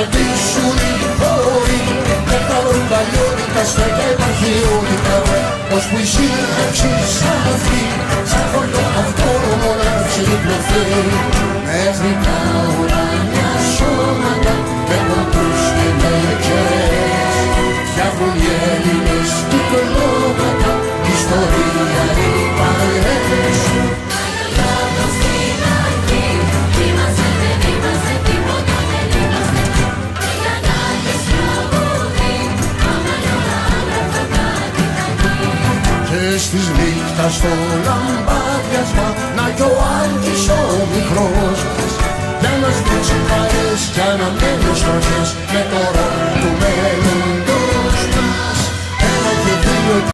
κρατήσουν οι χώροι και τα ρουμπαλιώνει τα στέκια επαρχιώτικα ώσπου η σύνταξη σαν αυτή σαν χωριό αυτόνομο να ξυπνωθεί μέχρι τα ουράνια σώματα με ποτούς και μερικές φτιάχνουν οι Έλληνες κυκλώματα ιστορία οι παρέες. Και στις νύχτας στο λαμπάδιασμα να κι ο Άλκης ο μικρός για να σβήσει παρές κι αναμένει στροφές με το ρόλο του μέλλον.